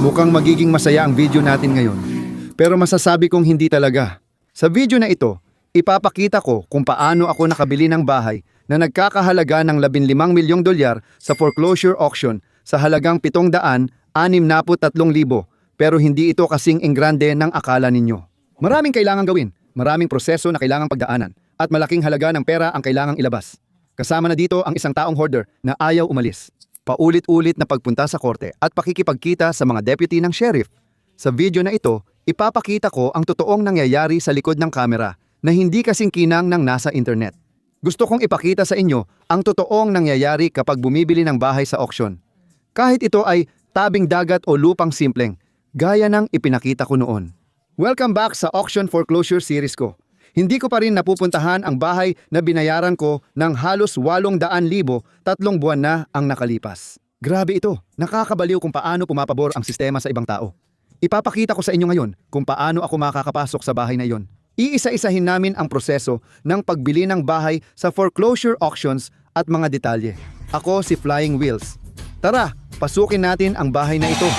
Mukhang magiging masaya ang video natin ngayon. Pero masasabi kong hindi talaga. Sa video na ito, ipapakita ko kung paano ako nakabili ng bahay na nagkakahalaga ng 15 milyong dolyar sa foreclosure auction sa halagang 763,000 pero hindi ito kasing engrande ng akala ninyo. Maraming kailangang gawin, maraming proseso na kailangang pagdaanan at malaking halaga ng pera ang kailangang ilabas. Kasama na dito ang isang taong hoarder na ayaw umalis. Paulit-ulit na pagpunta sa korte at pakikipagkita sa mga deputy ng sheriff. Sa video na ito, ipapakita ko ang totoong nangyayari sa likod ng kamera na hindi kasing kinang ng nasa internet. Gusto kong ipakita sa inyo ang totoong nangyayari kapag bumibili ng bahay sa auction. Kahit ito ay tabing dagat o lupang simpleng, gaya ng ipinakita ko noon. Welcome back sa auction foreclosure series ko. Hindi ko pa rin napupuntahan ang bahay na binayaran ko ng halos 800,000 3 buwan na ang nakalipas. Grabe ito, nakakabaliw kung paano pumapabor ang sistema sa ibang tao. Ipapakita ko sa inyo ngayon kung paano ako makakapasok sa bahay na iyon. Iisa-isahin namin ang proseso ng pagbili ng bahay sa foreclosure auctions at mga detalye. Ako si Flying Wheels. Tara, pasukin natin ang bahay na ito.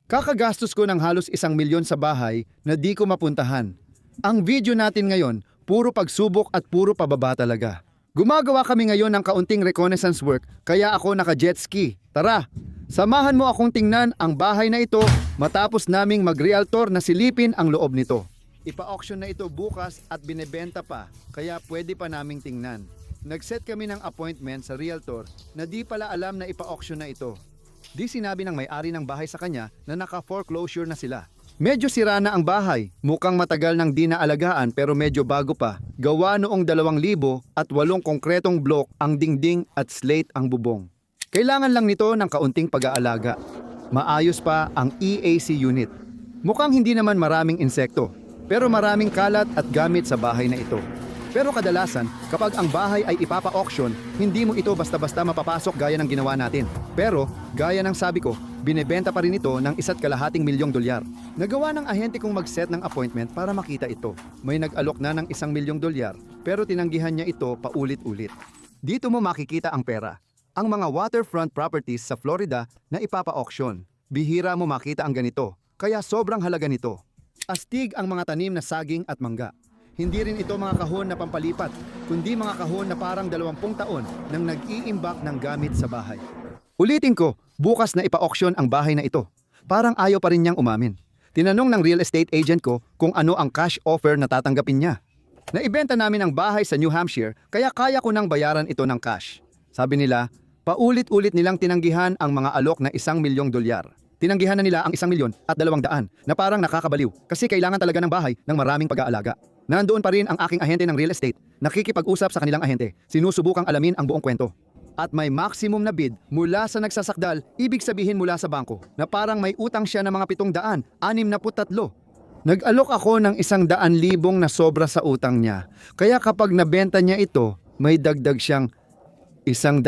Kakagastos ko ng halos 1 milyon sa bahay na di ko mapuntahan. Ang video natin ngayon, puro pagsubok at puro pababa talaga. Gumagawa kami ngayon ng kaunting reconnaissance work kaya ako naka-jet ski. Tara, samahan mo akong tingnan ang bahay na ito matapos naming mag-realtor na silipin ang loob nito. Ipa-auction na ito bukas at binebenta pa kaya pwede pa naming tingnan. Nag-set kami ng appointment sa realtor na di pala alam na ipa-auction na ito. Di sinabi ng may-ari ng bahay sa kanya na naka-foreclosure na sila. Medyo sira na ang bahay, mukhang matagal nang di naalagaan pero medyo bago pa. Gawa noong 2008 konkretong block ang dingding at slate ang bubong. Kailangan lang nito ng kaunting pag-aalaga. Maayos pa ang EAC unit. Mukhang hindi naman maraming insekto, pero maraming kalat at gamit sa bahay na ito. Pero kadalasan, kapag ang bahay ay ipapa-auction, hindi mo ito basta-basta mapapasok gaya ng ginawa natin. Pero, gaya ng sabi ko, binebenta pa rin ito ng 1.2 milyong dolyar. Nagawa ng ahente kong mag-set ng appointment para makita ito. May nag-alok na ng 1 milyong dolyar, pero tinanggihan niya ito paulit-ulit. Dito mo makikita ang pera. Ang mga waterfront properties sa Florida na ipapa-auction. Bihira mo makita ang ganito, kaya sobrang halaga nito. Astig ang mga tanim na saging at mangga. Hindi rin ito mga kahon na pampalipat, kundi mga kahon na parang 20 taon nang nag-iimbak ng gamit sa bahay. Ulitin ko, bukas na ipa-auction ang bahay na ito. Parang ayaw pa rin niyang umamin. Tinanong ng real estate agent ko kung ano ang cash offer na tatanggapin niya. Naibenta namin ang bahay sa New Hampshire kaya kaya ko nang bayaran ito ng cash. Sabi nila, paulit-ulit nilang tinanggihan ang mga alok na 1 milyong dolyar. Tinanggihan na nila ang 1,200,000 na parang nakakabaliw kasi kailangan talaga ng bahay ng maraming pag-aalaga. Nandoon pa rin ang aking ahente ng real estate, nakikipag-usap sa kanilang ahente, sinusubukang alamin ang buong kwento. At may maximum na bid mula sa nagsasakdal, ibig sabihin mula sa bangko, na parang may utang siya ng mga 763. Nag-alok ako ng 100,000 na sobra sa utang niya, kaya kapag nabenta niya ito, may dagdag siyang 100,000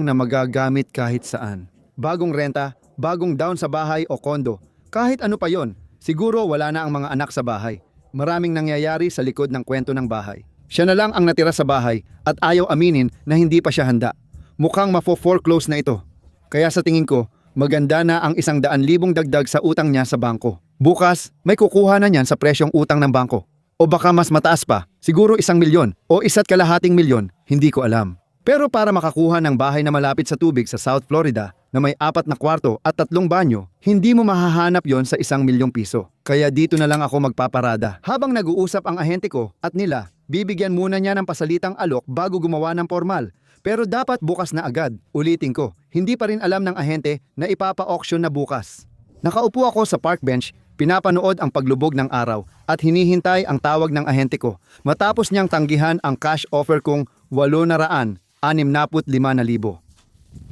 na magagamit kahit saan. Bagong renta, bagong down sa bahay o kondo, kahit ano pa yon, siguro wala na ang mga anak sa bahay. Maraming nangyayari sa likod ng kwento ng bahay. Siya na lang ang natira sa bahay at ayaw aminin na hindi pa siya handa. Mukhang mafo-foreclose na ito. Kaya sa tingin ko, maganda na ang 100,000 dagdag sa utang niya sa bangko. Bukas, may kukuha na niyan sa presyong utang ng bangko. O baka mas mataas pa, siguro 1 milyon o 1.2 milyon, hindi ko alam. Pero para makakuha ng bahay na malapit sa tubig sa South Florida, na may 4 na kwarto at 3 banyo, hindi mo mahahanap yon sa 1 milyong piso. Kaya dito na lang ako magpaparada. Habang nag-uusap ang ahente ko at nila, bibigyan muna niya ng pasalitang alok bago gumawa ng formal. Pero dapat bukas na agad. Ulitin ko, hindi pa rin alam ng ahente na ipapa-auction na bukas. Nakaupo ako sa park bench, pinapanood ang paglubog ng araw at hinihintay ang tawag ng ahente ko. Matapos niyang tanggihan ang cash offer kong 865,000.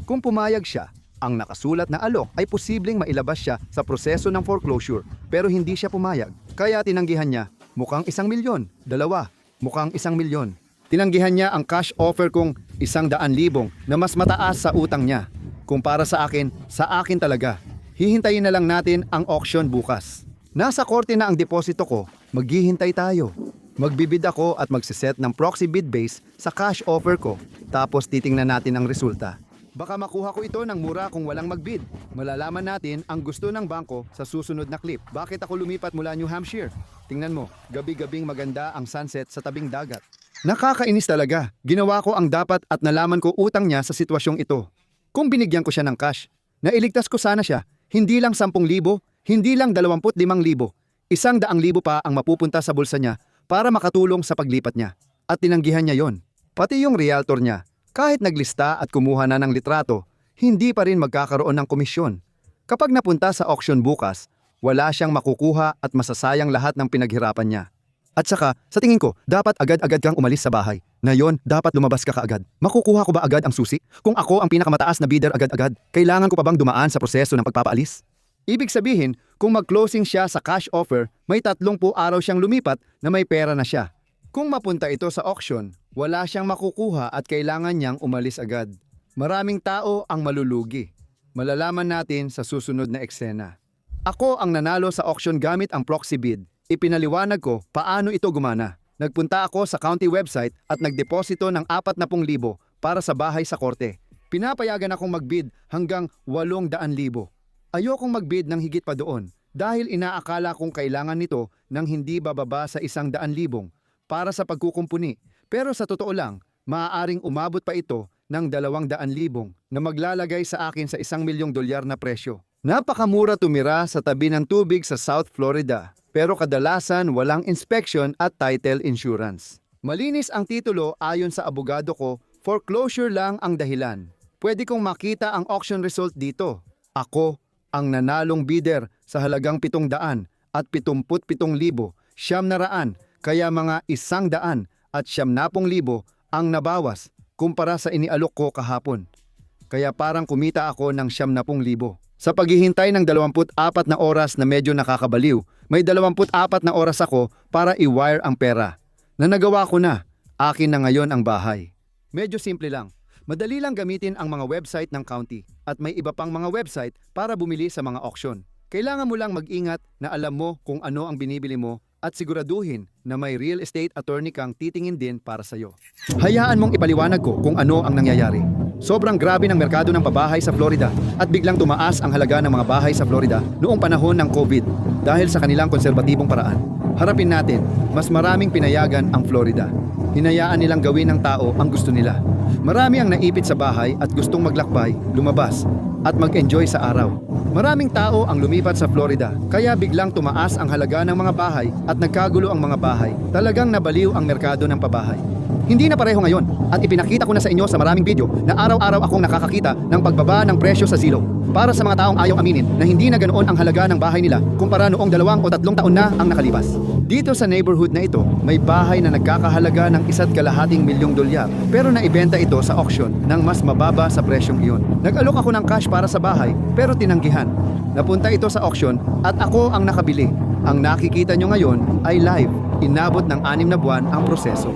Kung pumayag siya, ang nakasulat na alok ay posibleng mailabas siya sa proseso ng foreclosure pero hindi siya pumayag. Kaya tinanggihan niya, mukhang 1 milyon, 2, mukhang 1 milyon. Tinanggihan niya ang cash offer kong 100,000 na mas mataas sa utang niya. Kung para sa akin talaga. Hihintayin na lang natin ang auction bukas. Nasa korte na ang deposito ko, maghihintay tayo. Magbibid ako at magsiset ng proxy bid base sa cash offer ko. Tapos titingnan natin ang resulta. Baka makuha ko ito ng mura kung walang magbid. Malalaman natin ang gusto ng bangko sa susunod na clip. Bakit ako lumipat mula New Hampshire? Tingnan mo, gabi-gabing maganda ang sunset sa tabing dagat. Nakakainis talaga. Ginawa ko ang dapat at nalaman ko utang niya sa sitwasyong ito. Kung binigyan ko siya ng cash, nailigtas ko sana siya. Hindi lang 10,000, hindi lang 25,000. 100,000 pa ang mapupunta sa bulsa niya para makatulong sa paglipat niya. At tinanggihan niya yon. Pati yung realtor niya. Kahit naglista at kumuha na ng litrato, hindi pa rin magkakaroon ng komisyon. Kapag napunta sa auction bukas, wala siyang makukuha at masasayang lahat ng pinaghirapan niya. At saka, sa tingin ko, dapat agad-agad kang umalis sa bahay. Na yon, dapat lumabas ka kaagad. Makukuha ko ba agad ang susi? Kung ako ang pinakamataas na bidder agad-agad, kailangan ko pa bang dumaan sa proseso ng pagpapaalis? Ibig sabihin, kung mag-closing siya sa cash offer, may 30 araw siyang lumipat na may pera na siya. Kung mapunta ito sa auction, wala siyang makukuha at kailangan niyang umalis agad. Maraming tao ang malulugi. Malalaman natin sa susunod na eksena. Ako ang nanalo sa auction gamit ang proxy bid. Ipinaliwanag ko paano ito gumana. Nagpunta ako sa county website at nagdeposito ng 40,000 para sa bahay sa korte. Pinapayagan akong magbid hanggang 800,000. Ayokong magbid ng higit pa doon dahil inaakala kong kailangan nito ng hindi bababa sa 100,000 para sa pagkukumpuni. Pero sa totoo lang, maaaring umabot pa ito ng 200,000 na maglalagay sa akin sa $1,000,000 na presyo. Napakamura tumira sa tabi ng tubig sa South Florida, pero kadalasan walang inspection at title insurance. Malinis ang titulo ayon sa abogado ko, foreclosure lang ang dahilan. Pwede kong makita ang auction result dito. Ako ang nanalong bidder sa halagang 700 at 77,000, 900, kaya mga 100 at 70,000 ang nabawas kumpara sa inialok ko kahapon. Kaya parang kumita ako ng 70,000. Sa paghihintay ng 24 na oras na medyo nakakabaliw, may 24 na oras ako para i-wire ang pera. Na nagawa ko na, akin na ngayon ang bahay. Medyo simple lang. Madali lang gamitin ang mga website ng county at may iba pang mga website para bumili sa mga auction. Kailangan mo lang mag-ingat na alam mo kung ano ang binibili mo at siguraduhin na may real estate attorney kang titingin din para sa'yo. Hayaan mong ipaliwanag ko kung ano ang nangyayari. Sobrang grabe ng merkado ng pabahay sa Florida at biglang tumaas ang halaga ng mga bahay sa Florida noong panahon ng COVID dahil sa kanilang konserbatibong paraan. Harapin natin, mas maraming pinayagan ang Florida. Hinayaan nilang gawin ng tao ang gusto nila. Marami ang naipit sa bahay at gustong maglakbay, lumabas, at mag-enjoy sa araw. Maraming tao ang lumipat sa Florida, kaya biglang tumaas ang halaga ng mga bahay at nagkagulo ang mga bahay. Talagang nabaliw ang merkado ng pabahay. Hindi na pareho ngayon at ipinakita ko na sa inyo sa maraming video na araw-araw akong nakakakita ng pagbaba ng presyo sa Zillow. Para sa mga taong ayaw aminin na hindi na ganoon ang halaga ng bahay nila kumpara noong 2 o 3 taon na ang nakalipas. Dito sa neighborhood na ito, may bahay na nagkakahalaga ng $1.2 milyong pero naibenta ito sa auction ng mas mababa sa presyong iyon. Nag-alok ako ng cash para sa bahay pero tinanggihan. Napunta ito sa auction at ako ang nakabili. Ang nakikita nyo ngayon ay live. Inabot ng 6 na buwan ang proseso.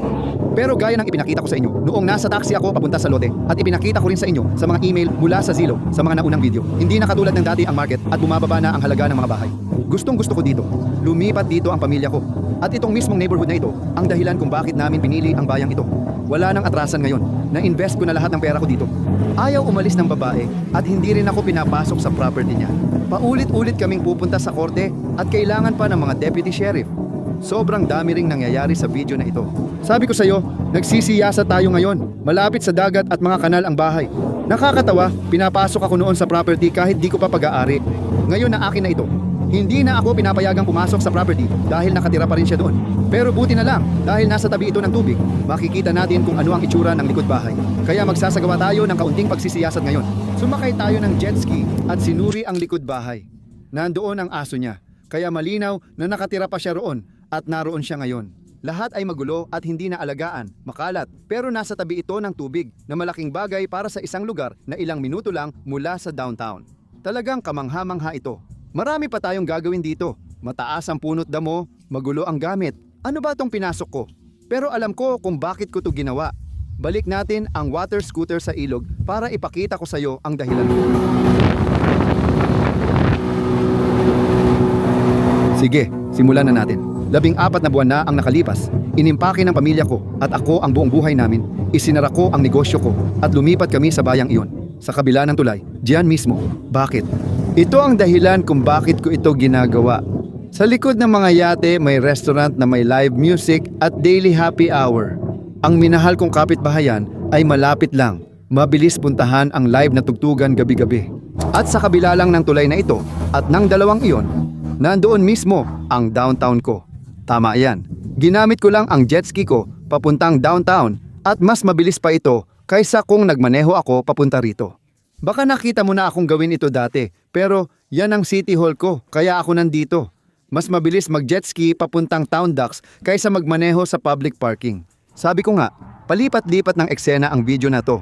Pero gaya ng ipinakita ko sa inyo, noong nasa taxi ako papunta sa lote at ipinakita ko rin sa inyo sa mga email mula sa Zillow sa mga naunang video. Hindi na katulad ng dati ang market at bumababa na ang halaga ng mga bahay. Gustong gusto ko dito. Lumipat dito ang pamilya ko. At itong mismong neighborhood na ito, ang dahilan kung bakit namin pinili ang bayang ito. Wala nang atrasan ngayon. Na-invest ko na lahat ng pera ko dito. Ayaw umalis ng babae at hindi rin ako pinapasok sa property niya. Paulit-ulit kaming pupunta sa korte at kailangan pa ng mga deputy sheriff. Sobrang dami ring nangyayari sa video na ito. Sabi ko sa iyo, nagsisiyasa tayo ngayon. Malapit sa dagat at mga kanal ang bahay. Nakakatawa, pinapasok ako noon sa property kahit di ko pa pag-aari. Ngayon na akin na ito. Hindi na ako pinapayagang pumasok sa property dahil nakatira pa rin siya doon. Pero buti na lang, dahil nasa tabi ito ng tubig, makikita natin kung ano ang itsura ng likod bahay. Kaya magsasagawa tayo ng kaunting pagsisiyasat ngayon. Sumakay tayo ng jet ski at sinuri ang likod bahay. Nandoon ang aso niya, kaya malinaw na nakatira pa siya roon at naroon siya ngayon. Lahat ay magulo at hindi na alagaan, makalat, pero nasa tabi ito ng tubig na malaking bagay para sa isang lugar na ilang minuto lang mula sa downtown. Talagang kamangha-mangha ito. Marami pa tayong gagawin dito. Mataas ang punot damo, magulo ang gamit. Ano ba tong pinasok ko? Pero alam ko kung bakit ko to ginawa. Balik natin ang water scooter sa ilog para ipakita ko sa iyo ang dahilan. Sige, simulan na natin. 14 na buwan na ang nakalipas. Inimpake ng pamilya ko at ako ang buong buhay namin. Isinara ko ang negosyo ko at lumipat kami sa bayang iyon. Sa kabila ng tulay, diyan mismo. Bakit? Ito ang dahilan kung bakit ko ito ginagawa. Sa likod ng mga yate, may restaurant na may live music at daily happy hour. Ang minahal kong kapitbahayan ay malapit lang. Mabilis puntahan ang live na tugtugan gabi-gabi. At sa kabila lang ng tulay na ito at ng dalawang iyon, nandoon mismo ang downtown ko. Tama yan. Ginamit ko lang ang jet ski ko papuntang downtown at mas mabilis pa ito kaysa kung nagmaneho ako papunta rito. Baka nakita mo na akong gawin ito dati, pero yan ang city hall ko kaya ako nandito. Mas mabilis mag-jet ski papuntang town docks kaysa magmaneho sa public parking. Sabi ko nga, palipat-lipat ng eksena ang video na to.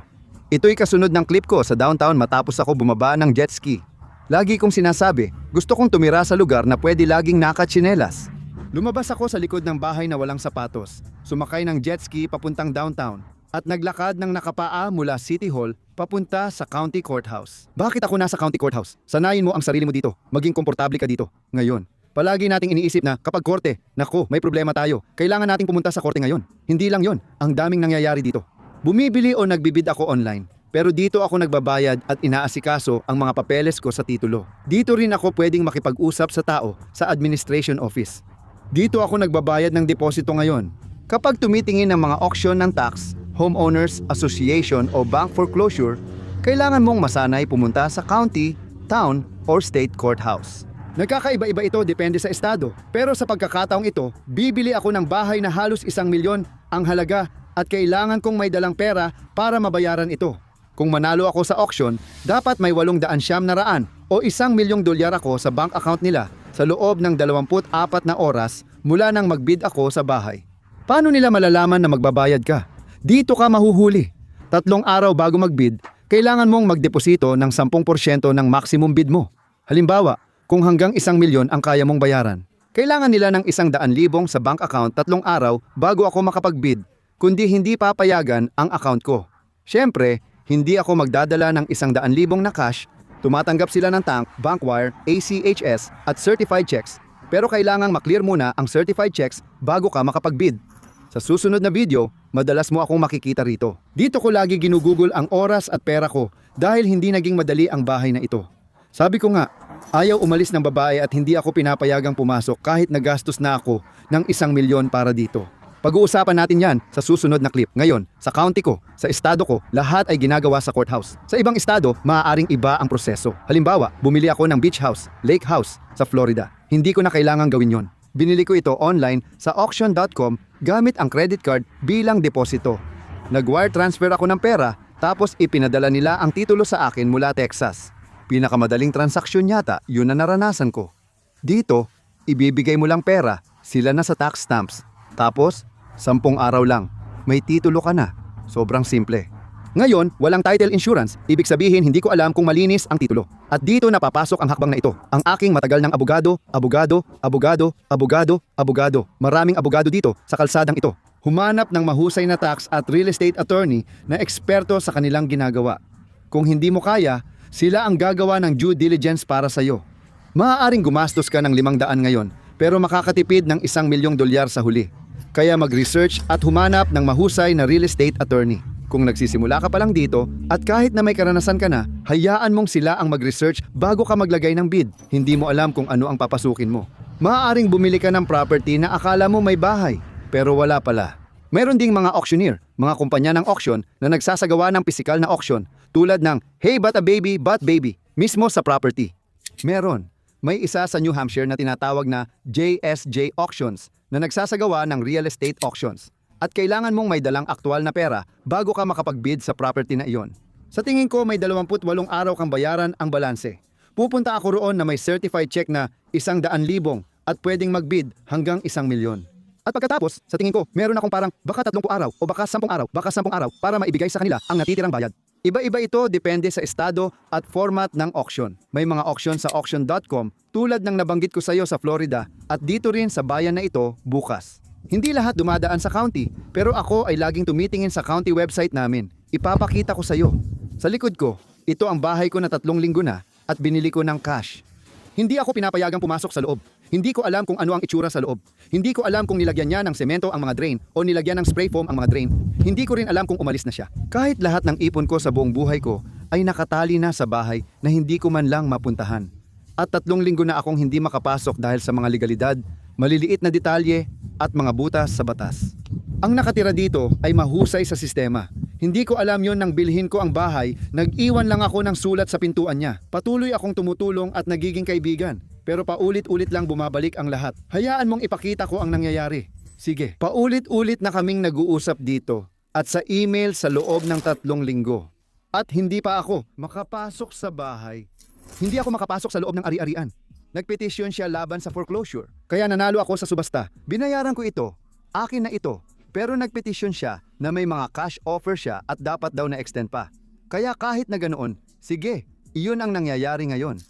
Ito'y kasunod ng clip ko sa downtown matapos ako bumaba ng jet ski. Lagi kong sinasabi, gusto kong tumira sa lugar na pwede laging nakatsinelas. Lumabas ako sa likod ng bahay na walang sapatos, sumakay ng jet ski papuntang downtown, at naglakad ng nakapaa mula City Hall papunta sa County Courthouse. Bakit ako nasa County Courthouse? Sanayin mo ang sarili mo dito, maging komportable ka dito. Ngayon, palagi nating iniisip na kapag korte, naku, may problema tayo. Kailangan nating pumunta sa korte ngayon. Hindi lang yon, ang daming nangyayari dito. Bumibili o nagbibid ako online, pero dito ako nagbabayad at inaasikaso ang mga papeles ko sa titulo. Dito rin ako pwedeng makipag-usap sa tao sa administration office. Dito ako nagbabayad ng deposito ngayon. Kapag tumitingin ng mga auction ng tax, homeowners association o bank foreclosure, kailangan mong masanay pumunta sa county, town, or state courthouse. Nagkakaiba-iba ito depende sa estado, pero sa pagkakataong ito, bibili ako ng bahay na halos 1 milyon ang halaga at kailangan kong may dalang pera para mabayaran ito. Kung manalo ako sa auction, dapat may 800,000 o $1 milyong ako sa bank account nila sa loob ng 24 na oras mula nang magbid ako sa bahay. Paano nila malalaman na magbabayad ka? Dito ka mahuhuli. 3 araw bago magbid, kailangan mong magdeposito ng 10% ng maximum bid mo. Halimbawa, kung hanggang 1 milyon ang kaya mong bayaran, kailangan nila ng 100,000 sa bank account 3 araw bago ako makapagbid, kundi hindi papayagan ang account ko. Siyempre, hindi ako magdadala ng 100,000 na cash. Tumatanggap sila ng tank, bank wire, ACHS at certified checks. Pero kailangang maklear muna ang certified checks bago ka makapagbid. Sa susunod na video, madalas mo akong makikita rito. Dito ko lagi ginugugol ang oras at pera ko dahil hindi naging madali ang bahay na ito. Sabi ko nga, ayaw umalis ng babae at hindi ako pinapayagang pumasok kahit nagastos na ako ng 1 milyon para dito. Pag-uusapan natin yan sa susunod na clip. Ngayon, sa county ko, sa estado ko, lahat ay ginagawa sa courthouse. Sa ibang estado, maaaring iba ang proseso. Halimbawa, bumili ako ng beach house, lake house sa Florida. Hindi ko na kailangang gawin yon. Binili ko ito online sa auction.com gamit ang credit card bilang deposito. Nag-wire transfer ako ng pera tapos ipinadala nila ang titulo sa akin mula Texas. Pinakamadaling transaksyon yata, yun na naranasan ko. Dito, ibibigay mo lang pera, sila na sa tax stamps. Tapos, 10 araw lang, may titulo ka na. Sobrang simple. Ngayon, walang title insurance. Ibig sabihin, hindi ko alam kung malinis ang titulo. At dito napapasok ang hakbang na ito. Ang aking matagal ng abogado. Maraming abogado dito sa kalsadang ito. Humanap ng mahusay na tax at real estate attorney na eksperto sa kanilang ginagawa. Kung hindi mo kaya, sila ang gagawa ng due diligence para sa iyo. Maaaring gumastos ka ng 500 ngayon, pero makakatipid ng $1 milyong sa huli. Kaya mag-research at humanap ng mahusay na real estate attorney. Kung nagsisimula ka pa lang dito at kahit na may karanasan ka na, hayaan mong sila ang mag-research bago ka maglagay ng bid. Hindi mo alam kung ano ang papasukin mo. Maaaring bumili ka ng property na akala mo may bahay, pero wala pala. Meron ding mga auctioneer, mga kumpanya ng auction na nagsasagawa ng pisikal na auction tulad ng Hey But Baby, mismo sa property. Meron. May isa sa New Hampshire na tinatawag na JSJ Auctions na nagsasagawa ng real estate auctions. At kailangan mong may dalang aktwal na pera bago ka makapagbid sa property na iyon. Sa tingin ko may 28 araw kang bayaran ang balanse. Pupunta ako roon na may certified check na 100,000 at pwedeng magbid hanggang 1 milyon. At pagkatapos, sa tingin ko, meron akong parang baka 30 araw o baka 10 araw para maibigay sa kanila ang natitirang bayad. Iba-iba ito depende sa estado at format ng auction. May mga auction sa auction.com tulad ng nabanggit ko sa iyo sa Florida at dito rin sa bayan na ito bukas. Hindi lahat dumadaan sa county, pero ako ay laging tumitingin sa county website namin. Ipapakita ko sa iyo. Sa likod ko, ito ang bahay ko na 3 linggo na at binili ko ng cash. Hindi ako pinapayagang pumasok sa loob. Hindi ko alam kung ano ang itsura sa loob. Hindi ko alam kung nilagyan niya ng semento ang mga drain o nilagyan ng spray foam ang mga drain. Hindi ko rin alam kung umalis na siya. Kahit lahat ng ipon ko sa buong buhay ko ay nakatali na sa bahay na hindi ko man lang mapuntahan. At 3 linggo na akong hindi makapasok dahil sa mga legalidad, maliliit na detalye at mga butas sa batas. Ang nakatira dito ay mahusay sa sistema. Hindi ko alam yon nang bilhin ko ang bahay, nag-iwan lang ako ng sulat sa pintuan niya. Patuloy akong tumutulong at nagiging kaibigan. Pero paulit-ulit lang bumabalik ang lahat. Hayaan mong ipakita ko ang nangyayari. Sige, paulit-ulit na kaming nag-uusap dito at sa email sa loob ng 3 linggo. At hindi pa ako makapasok sa bahay. Hindi ako makapasok sa loob ng ari-arian. Nagpetisyon siya laban sa foreclosure. Kaya nanalo ako sa subasta. Binayaran ko ito. Akin na ito. Pero nagpetisyon siya na may mga cash offer siya at dapat daw na-extend pa. Kaya kahit na ganoon, sige, iyon ang nangyayari ngayon.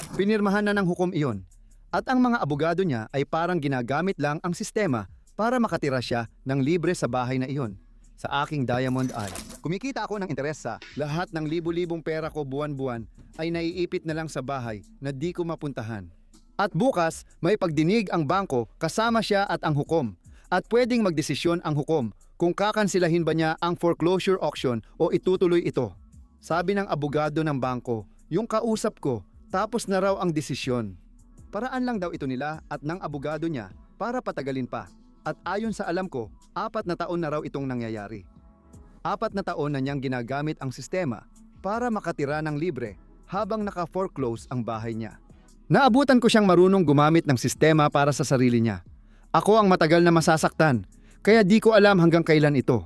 Pinirmahan na ng hukom iyon. At ang mga abogado niya ay parang ginagamit lang ang sistema para makatira siya ng libre sa bahay na iyon. Sa aking Diamond Eye. Kumikita ako ng interes sa lahat ng libu-libong pera ko buwan-buwan ay naiipit na lang sa bahay na di ko mapuntahan. At bukas, may pagdinig ang bangko kasama siya at ang hukom. At pwedeng magdesisyon ang hukom kung kakansilahin ba niya ang foreclosure auction o itutuloy ito. Sabi ng abogado ng bangko, yung kausap ko, tapos na raw ang desisyon. Paraan lang daw ito nila at ng abogado niya para patagalin pa. At ayon sa alam ko, 4 na taon na raw itong nangyayari. 4 na taon na niyang ginagamit ang sistema para makatira ng libre habang naka-foreclose ang bahay niya. Naabutan ko siyang marunong gumamit ng sistema para sa sarili niya. Ako ang matagal na masasaktan, kaya di ko alam hanggang kailan ito.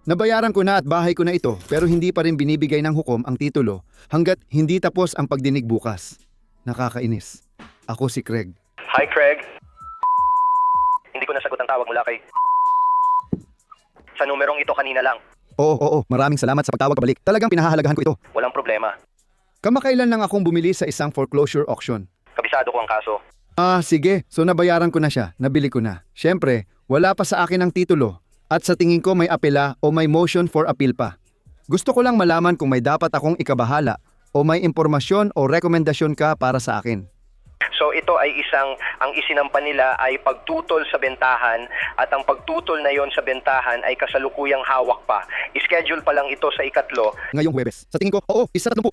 Nabayaran ko na at bahay ko na ito pero hindi pa rin binibigay ng hukom ang titulo hanggat hindi tapos ang pagdinig bukas. Nakakainis. Ako si Craig. Hi, Craig. Hindi ko nasagot ang tawag mula kay... Sa numerong ito kanina lang. Oo. Maraming salamat sa pagtawag pabalik. Talagang pinahahalagahan ko ito. Walang problema. Kamakailan lang akong bumili sa isang foreclosure auction. Kabisado ko ang kaso. Sige. So nabayaran ko na siya. Nabili ko na. Siyempre, wala pa sa akin ang titulo. At sa tingin ko may apela o may motion for appeal pa. Gusto ko lang malaman kung may dapat akong ikabahala o may impormasyon o rekomendasyon ka para sa akin. So ito ay ang isinampa nila ay pagtutol sa bentahan at ang pagtutol na yon sa bentahan ay kasalukuyang hawak pa. I-schedule pa lang ito sa 3. Ngayong Huwebes. Sa tingin ko, oo, 1:30.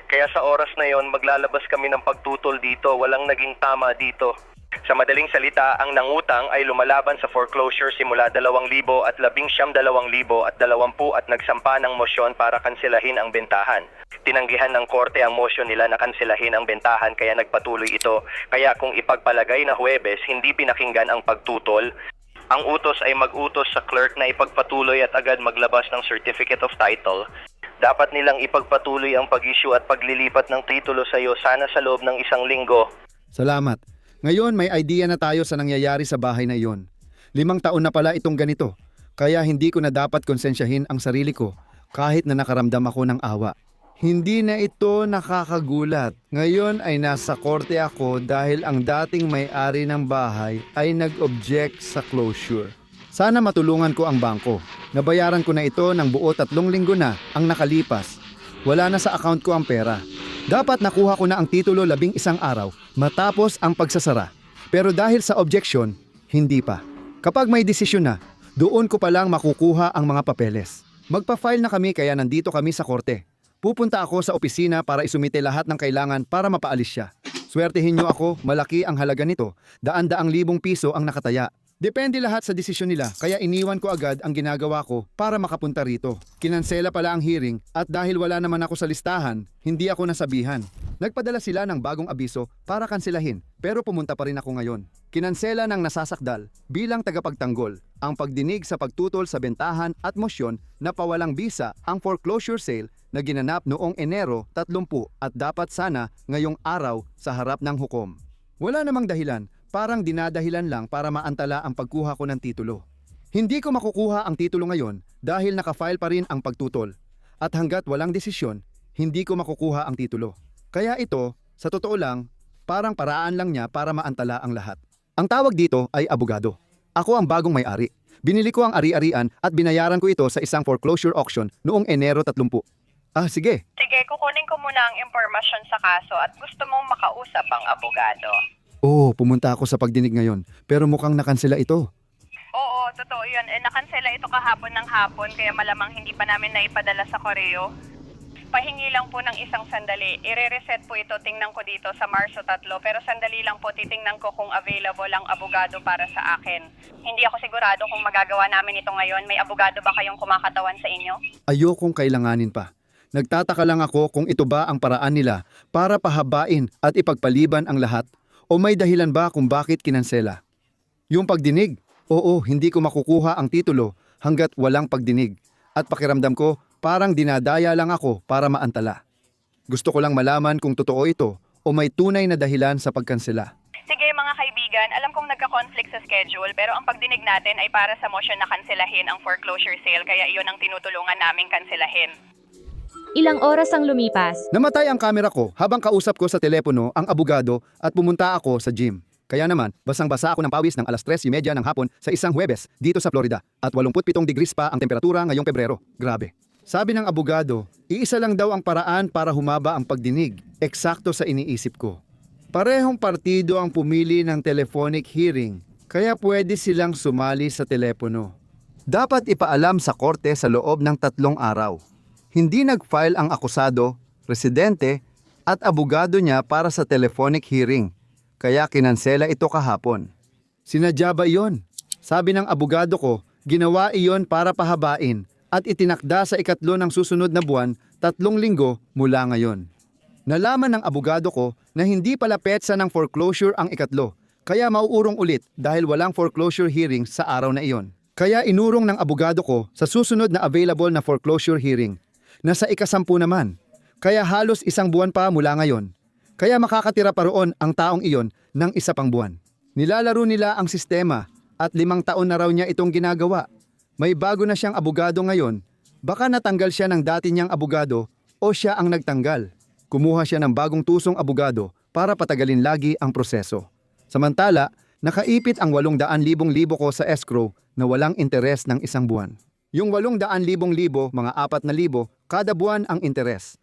Kaya sa oras na yon maglalabas kami ng pagtutol dito. Walang naging tama dito. Sa madaling salita, ang nangutang ay lumalaban sa foreclosure simula 2019 at 2020 at nagsampa ng mosyon para kansilahin ang bentahan. Tinanggihan ng korte ang mosyon nila na kansilahin ang bentahan kaya nagpatuloy ito. Kaya kung ipagpalagay na Huwebes, hindi pinakinggan ang pagtutol. Ang utos ay mag-utos sa clerk na ipagpatuloy at agad maglabas ng certificate of title. Dapat nilang ipagpatuloy ang pag-issue at paglilipat ng titulo sa iyo sana sa loob ng 1 linggo. Salamat. Ngayon may idea na tayo sa nangyayari sa bahay na iyon. 5 taon na pala itong ganito. Kaya hindi ko na dapat konsensyahin ang sarili ko kahit na nakaramdam ako ng awa. Hindi na ito nakakagulat. Ngayon ay nasa korte ako dahil ang dating may-ari ng bahay ay nag-object sa closure. Sana matulungan ko ang bangko. Nabayaran ko na ito ng buo 3 linggo na ang nakalipas. Wala na sa account ko ang pera. Dapat nakuha ko na ang titulo 11 araw matapos ang pagsasara. Pero dahil sa objection, hindi pa. Kapag may desisyon na, doon ko pa lang makukuha ang mga papeles. Magpa-file na kami kaya nandito kami sa korte. Pupunta ako sa opisina para isumite lahat ng kailangan para mapaalis siya. Swertehin niyo ako, malaki ang halaga nito. Daan-daang libong piso ang nakataya. Depende lahat sa desisyon nila kaya iniwan ko agad ang ginagawa ko para makapunta rito. Kinansela pala ang hearing at dahil wala naman ako sa listahan, hindi ako nasabihan. Nagpadala sila ng bagong abiso para kanselahin pero pumunta pa rin ako ngayon. Kinansela ng nasasakdal bilang tagapagtanggol ang pagdinig sa pagtutol sa bentahan at mosyon na pawalang bisa ang foreclosure sale na ginanap noong Enero 30 at dapat sana ngayong araw sa harap ng hukom. Wala namang dahilan. Parang dinadahilan lang para maantala ang pagkuha ko ng titulo. Hindi ko makukuha ang titulo ngayon dahil nakafile pa rin ang pagtutol. At hanggat walang desisyon, hindi ko makukuha ang titulo. Kaya ito, sa totoo lang, parang paraan lang niya para maantala ang lahat. Ang tawag dito ay abogado. Ako ang bagong may-ari. Binili ko ang ari-arian at binayaran ko ito sa isang foreclosure auction noong Enero 30. Sige. Sige, kukunin ko muna ang impormasyon sa kaso at gusto mong makausap ang abogado. Oo, pumunta ako sa pagdinig ngayon, pero mukhang nakansela ito. Oo, totoo yun. Nakansela ito kahapon ng hapon, kaya malamang hindi pa namin naipadala sa koreo. Pahingi lang po ng isang sandali. Ire-reset po ito, tingnan ko dito sa Marso 3, pero sandali lang po, titingnan ko kung available ang abogado para sa akin. Hindi ako sigurado kung magagawa namin ito ngayon. May abogado ba kayong kumakatawan sa inyo? Ayokong kailanganin pa. Nagtataka lang ako kung ito ba ang paraan nila para pahabain at ipagpaliban ang lahat o may dahilan ba kung bakit kinansela. Yung pagdinig, oo, hindi ko makukuha ang titulo hanggat walang pagdinig at pakiramdam ko parang dinadaya lang ako para maantala. Gusto ko lang malaman kung totoo ito o may tunay na dahilan sa pagkansela. Sige mga kaibigan, alam kong nagka-conflict sa schedule, pero ang pagdinig natin ay para sa motion na kanselahin ang foreclosure sale, kaya iyon ang tinutulungan naming kanselahin. Ilang oras ang lumipas. Namatay ang kamera ko habang kausap ko sa telepono ang abogado at pumunta ako sa gym. Kaya naman, basang-basa ako ng pawis ng alas 3:30 ng hapon sa isang Huwebes dito sa Florida at 87 degrees pa ang temperatura ngayong Pebrero. Grabe. Sabi ng abogado, iisa lang daw ang paraan para humaba ang pagdinig, eksakto sa iniisip ko. Parehong partido ang pumili ng telephonic hearing, kaya pwede silang sumali sa telepono. Dapat ipaalam sa korte sa loob ng 3 araw. Hindi nag-file ang akusado, residente, at abogado niya para sa telephonic hearing, kaya kinansela ito kahapon. Sinadya ba iyon? Sabi ng abogado ko, ginawa iyon para pahabain at itinakda sa 3 ng susunod na buwan, 3 linggo mula ngayon. Nalaman ng abogado ko na hindi pala petsa ng foreclosure ang 3, kaya mauurong ulit dahil walang foreclosure hearing sa araw na iyon. Kaya inurong ng abogado ko sa susunod na available na foreclosure hearing. Nasa 10 naman, kaya halos 1 buwan pa mula ngayon. Kaya makakatira pa roon ang taong iyon ng 1 pang buwan. Nilalaro nila ang sistema at 5 taon na raw niya itong ginagawa. May bago na siyang abogado ngayon, baka natanggal siya ng dati niyang abogado o siya ang nagtanggal. Kumuha siya ng bagong tusong abogado para patagalin lagi ang proseso. Samantala, nakaipit ang 800,000 ko sa escrow na walang interes ng 1 buwan. Yung 800,000, mga 4,000 kada buwan ang interes.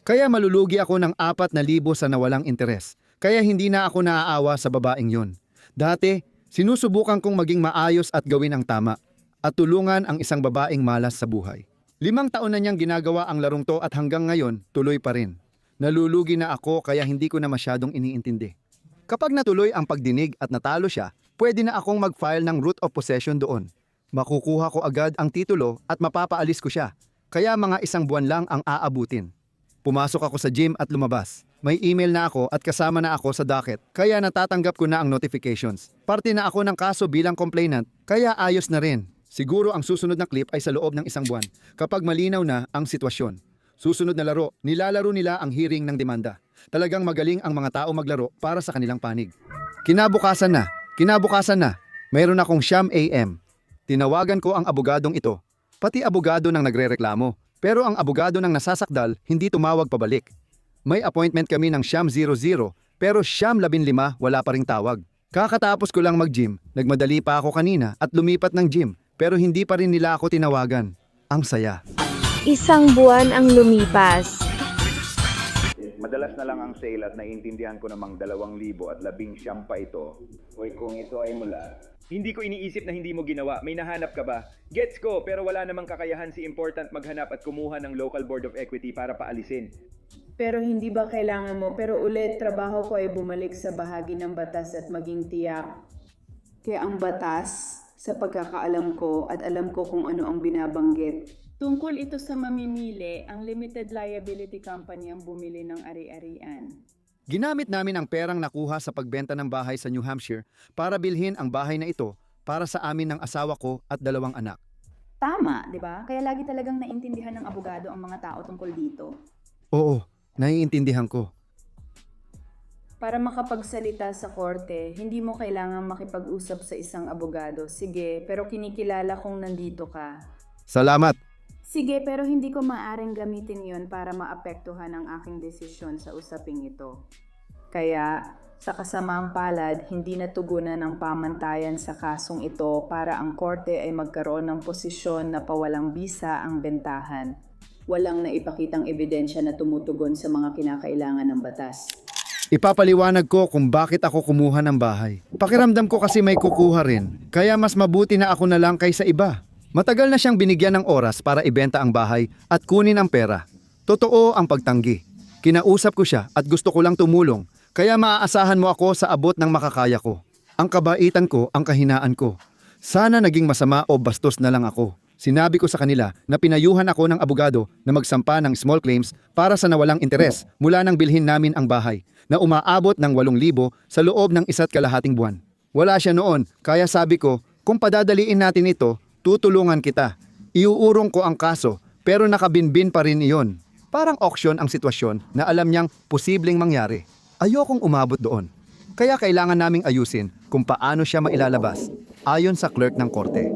Kaya malulugi ako ng 4,000 sa nawalang interes. Kaya hindi na ako naaawa sa babaeng yun. Dati, sinusubukan kong maging maayos at gawin ang tama at tulungan ang isang babaeng malas sa buhay. 5 taon na niyang ginagawa ang larong to at hanggang ngayon, tuloy pa rin. Nalulugi na ako kaya hindi ko na masyadong iniintindi. Kapag natuloy ang pagdinig at natalo siya, pwede na akong mag-file ng root of possession doon. Makukuha ko agad ang titulo at mapapaalis ko siya. Kaya mga 1 buwan lang ang aabutin. Pumasok ako sa gym at lumabas. May email na ako at kasama na ako sa docket, kaya natatanggap ko na ang notifications. Parte na ako ng kaso bilang complainant, kaya ayos na rin. Siguro ang susunod na clip ay sa loob ng 1 buwan, kapag malinaw na ang sitwasyon. Susunod na laro, nilalaro nila ang hearing ng demanda. Talagang magaling ang mga tao maglaro para sa kanilang panig. Kinabukasan na, mayroon akong 9 AM. Tinawagan ko ang abogadong ito, pati abogado ng nagrereklamo. Pero ang abogado ng nasasakdal hindi tumawag pabalik. May appointment kami ng 9:00 pero 9:15 wala pa ring tawag. Kakatapos ko lang mag-gym, nagmadali pa ako kanina at lumipat ng gym pero hindi pa rin nila ako tinawagan. Ang saya. 1 buwan ang lumipas. Madalas na lang ang sale at naiintindihan ko namang 2,000 at 19 pa ito. Hoy, kung ito ay mula. Hindi ko iniisip na hindi mo ginawa. May nahanap ka ba? Gets ko, pero wala namang kakayahan si Important maghanap at kumuha ng local board of equity para paalisin. Pero hindi ba kailangan mo? Pero ulit, trabaho ko ay bumalik sa bahagi ng batas at maging tiyak. Kaya ang batas, sa pagkakaalam ko at alam ko kung ano ang binabanggit. Tungkol ito sa mamimili, ang limited liability company ang bumili ng ari-arian. Ginamit namin ang perang nakuha sa pagbenta ng bahay sa New Hampshire para bilhin ang bahay na ito para sa amin ng asawa ko at 2 anak. Tama, di ba? Kaya lagi talagang naintindihan ng abogado ang mga tao tungkol dito. Oo, naiintindihan ko. Para makapagsalita sa korte, hindi mo kailangan makipag-usap sa isang abogado. Sige, pero kinikilala kong nandito ka. Salamat. Sige, pero hindi ko maaaring gamitin yon para maapektuhan ang aking desisyon sa usaping ito. Kaya, sa kasamaang palad, hindi natugunan ang pamantayan sa kasong ito para ang korte ay magkaroon ng posisyon na pawalang bisa ang bentahan. Walang naipakitang ebidensya na tumutugon sa mga kinakailangan ng batas. Ipapaliwanag ko kung bakit ako kumuha ng bahay. Pakiramdam ko kasi may kukuha rin, kaya mas mabuti na ako na lang kaysa iba. Matagal na siyang binigyan ng oras para ibenta ang bahay at kunin ang pera. Totoo ang pagtanggi. Kinausap ko siya at gusto ko lang tumulong, kaya maaasahan mo ako sa abot ng makakaya ko. Ang kabaitan ko, ang kahinaan ko. Sana naging masama o bastos na lang ako. Sinabi ko sa kanila na pinayuhan ako ng abogado na magsampa ng small claims para sa nawalang interes mula nang bilhin namin ang bahay na umaabot ng 8,000 sa loob ng 1.5 buwan. Wala siya noon, kaya sabi ko, kung padadaliin natin ito, tutulungan kita. Iuurong ko ang kaso, pero nakabinbin pa rin iyon. Parang auction ang sitwasyon na alam niyang posibleng mangyari. Ayokong umabot doon. Kaya kailangan naming ayusin kung paano siya mailalabas, ayon sa clerk ng korte.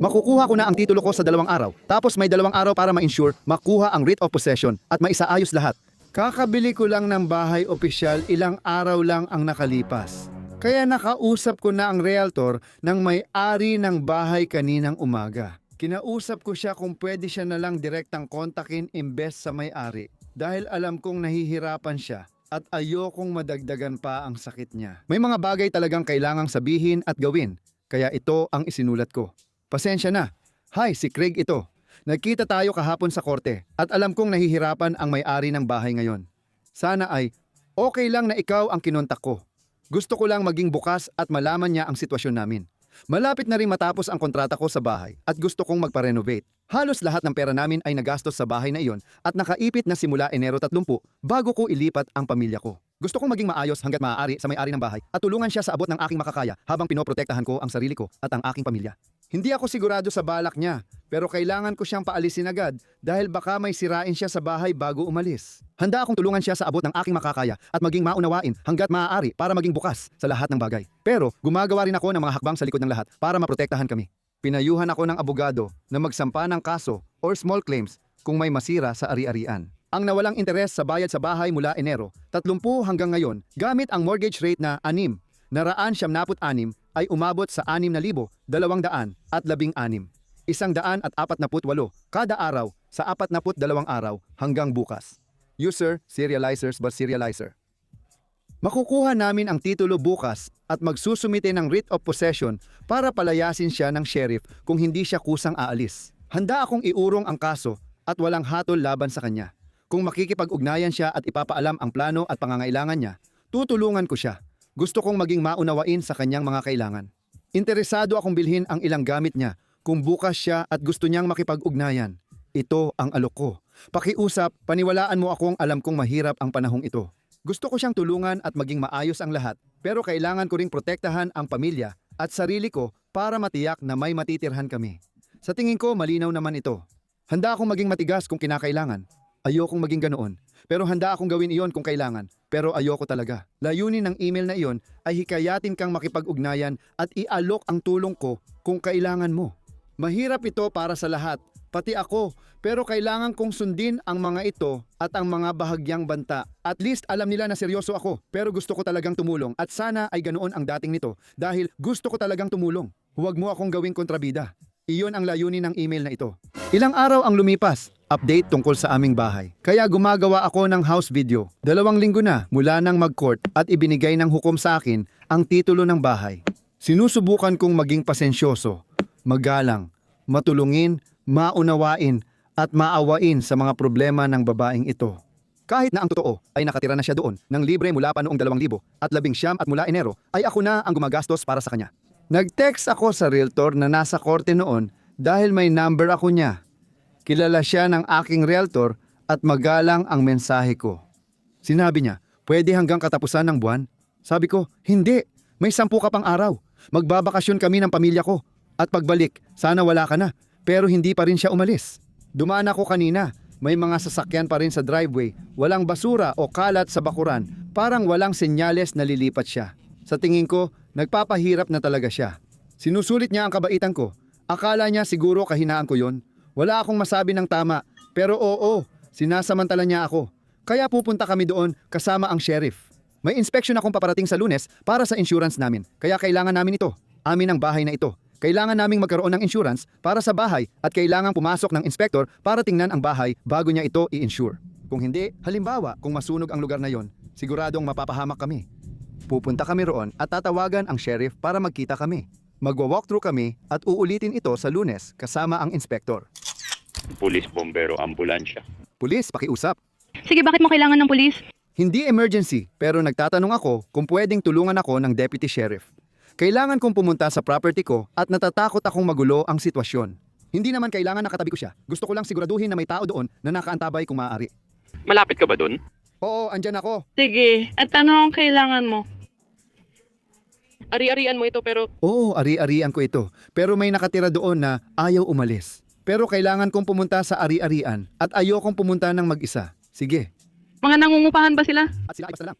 Makukuha ko na ang titulo ko sa 2 araw, tapos may 2 araw para ma-insure, makuha ang writ of possession at maisaayos lahat. Kakabili ko lang ng bahay opisyal, ilang araw lang ang nakalipas. Kaya nakausap ko na ang realtor ng may-ari ng bahay kaninang umaga. Kinausap ko siya kung pwede siya na lang direktang kontakin imbes sa may-ari dahil alam kong nahihirapan siya at ayokong madagdagan pa ang sakit niya. May mga bagay talagang kailangang sabihin at gawin, kaya ito ang isinulat ko. Pasensya na. Hi, si Craig ito. Nagkita tayo kahapon sa korte at alam kong nahihirapan ang may-ari ng bahay ngayon. Sana ay okay lang na ikaw ang kinontak ko. Gusto ko lang maging bukas at malaman niya ang sitwasyon namin. Malapit na rin matapos ang kontrata ko sa bahay at gusto kong magpa-renovate. Halos lahat ng pera namin ay nagastos sa bahay na iyon at nakaipit na simula Enero 30 bago ko ilipat ang pamilya ko. Gusto kong maging maayos hanggat maaari sa may-ari ng bahay at tulungan siya sa abot ng aking makakaya habang pinoprotektahan ko ang sarili ko at ang aking pamilya. Hindi ako sigurado sa balak niya, pero kailangan ko siyang paalisin agad dahil baka may sirain siya sa bahay bago umalis. Handa akong tulungan siya sa abot ng aking makakaya at maging maunawain hanggat maaari para maging bukas sa lahat ng bagay. Pero gumagawa rin ako ng mga hakbang sa likod ng lahat para maprotektahan kami. Pinayuhan ako ng abogado na magsampa ng kaso or small claims kung may masira sa ari-arian. Ang nawalang interes sa bayad sa bahay mula Enero 30 hanggang ngayon gamit ang mortgage rate na 6, naraan 76 ay umabot sa 6,216 148 kada araw sa 42 araw hanggang bukas. User, serializers but serializer. Makukuha namin ang titulo bukas at magsusumite ng writ of possession para palayasin siya ng sheriff kung hindi siya kusang aalis. Handa akong iurong ang kaso at walang hatol laban sa kanya. Kung makikipag-ugnayan siya at ipapaalam ang plano at pangangailangan niya, tutulungan ko siya. Gusto kong maging maunawain sa kanyang mga kailangan. Interesado akong bilhin ang ilang gamit niya kung bukas siya at gusto niyang makipag-ugnayan. Ito ang alok ko. Pakiusap, paniwalaan mo akong alam kong mahirap ang panahong ito. Gusto ko siyang tulungan at maging maayos ang lahat, pero kailangan ko ring protektahan ang pamilya at sarili ko para matiyak na may matitirhan kami. Sa tingin ko, malinaw naman ito. Handa akong maging matigas kung kinakailangan. Ayokong maging ganoon, pero handa akong gawin iyon kung kailangan, pero ayoko talaga. Layunin ng email na iyon ay hikayatin kang makipag-ugnayan at ialok ang tulong ko kung kailangan mo. Mahirap ito para sa lahat, pati ako, pero kailangan kong sundin ang mga ito at ang mga bahagyang banta. At least alam nila na seryoso ako, pero gusto ko talagang tumulong at sana ay ganoon ang dating nito dahil gusto ko talagang tumulong. Huwag mo akong gawing kontrabida. Iyon ang layunin ng email na ito. Ilang araw ang lumipas, update tungkol sa aming bahay. Kaya gumagawa ako ng house video. 2 linggo na mula nang mag-court at ibinigay ng hukom sa akin ang titulo ng bahay. Sinusubukan kong maging pasensyoso, magalang, matulungin, maunawain at maawain sa mga problema ng babaeng ito. Kahit na ang totoo ay nakatira na siya doon ng libre mula pa noong 2019 at mula Enero ay ako na ang gumagastos para sa kanya. Nag-text ako sa realtor na nasa korte noon dahil may number ako niya. Kilala siya ng aking realtor at magalang ang mensahe ko. Sinabi niya, pwede hanggang katapusan ng buwan? Sabi ko, hindi. May 10 ka pang araw. Magbabakasyon kami ng pamilya ko. At pagbalik, sana wala ka na. Pero hindi pa rin siya umalis. Dumaan ako kanina. May mga sasakyan pa rin sa driveway. Walang basura o kalat sa bakuran. Parang walang senyales na lilipat siya. Sa tingin ko, nagpapahirap na talaga siya. Sinusulit niya ang kabaitan ko. Akala niya siguro kahinaan ko yon. Wala akong masabi ng tama. Pero oo, sinasamantala niya ako. Kaya pupunta kami doon kasama ang sheriff. May inspection akong paparating sa Lunes para sa insurance namin. Kaya kailangan namin ito. Amin ang bahay na ito. Kailangan naming magkaroon ng insurance para sa bahay at kailangang pumasok ng inspektor para tingnan ang bahay bago niya ito i-insure. Kung hindi, halimbawa, kung masunog ang lugar na yon, Siguradong mapapahamak kami. Pupunta kami roon at tatawagan ang sheriff para magkita kami. Magwa-walkthrough kami at uulitin ito sa Lunes kasama ang inspektor. Pulis, bombero, ambulansya. Pulis, pakiusap. Sige, bakit mo kailangan ng pulis? Hindi emergency, pero nagtatanong ako kung pwedeng tulungan ako ng deputy sheriff. Kailangan kong pumunta sa property ko at natatakot akong magulo ang sitwasyon. Hindi naman kailangan nakatabi ko siya. Gusto ko lang siguraduhin na may tao doon na nakaantabay kung maaari. Malapit ka ba dun? Oo, andyan ako. Sige, at ano ang kailangan mo? Ari-arian mo ito pero Oo, ari-arian ko ito. Pero may nakatira doon na ayaw umalis. Pero kailangan kong pumunta sa ari-arian at ayokong pumunta ng mag-isa. Sige. mga nangungupahan ba sila? At sila ay basta lang.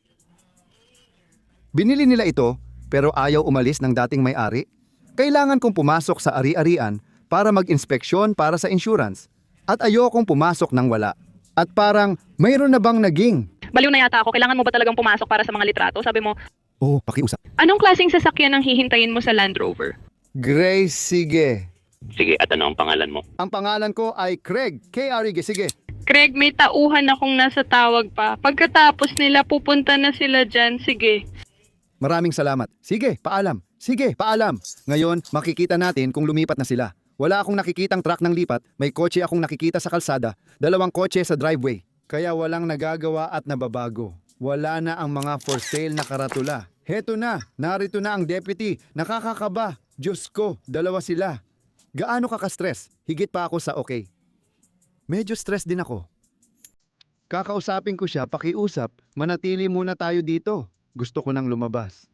Binili nila ito pero ayaw umalis ng dating may-ari. Kailangan kong pumasok sa ari-arian para mag-inspeksyon para sa insurance. At ayokong pumasok ng wala. At parang mayroon na bang naging? Baliw na yata ako, kailangan mo ba talagang pumasok para sa mga litrato? Sabi mo, Oh, pakiusap. anong klaseng sasakyan ang hihintayin mo sa Land Rover? Grace, sige. Sige, at ano ang pangalan mo? Ang pangalan ko ay Craig. K-R-E-G, sige. Craig, may tauhan akong nasa tawag pa. Pagkatapos nila, pupunta na sila dyan. Sige. Maraming salamat. Sige, paalam. Sige, paalam. Ngayon, makikita natin kung lumipat na sila. Wala akong nakikitang truck ng lipat, may kotse akong nakikita sa kalsada, 2 kotse sa driveway. Kaya walang nagagawa at nababago. Wala na ang mga for sale na karatula. Heto na, narito na ang deputy. Nakakakaba. Diyos ko, 2 sila. Gaano ka ka-stress? Higit pa ako sa okay. Medyo stress din ako. Kakausapin ko siya, pakiusap. Manatili muna tayo dito. Gusto ko nang lumabas.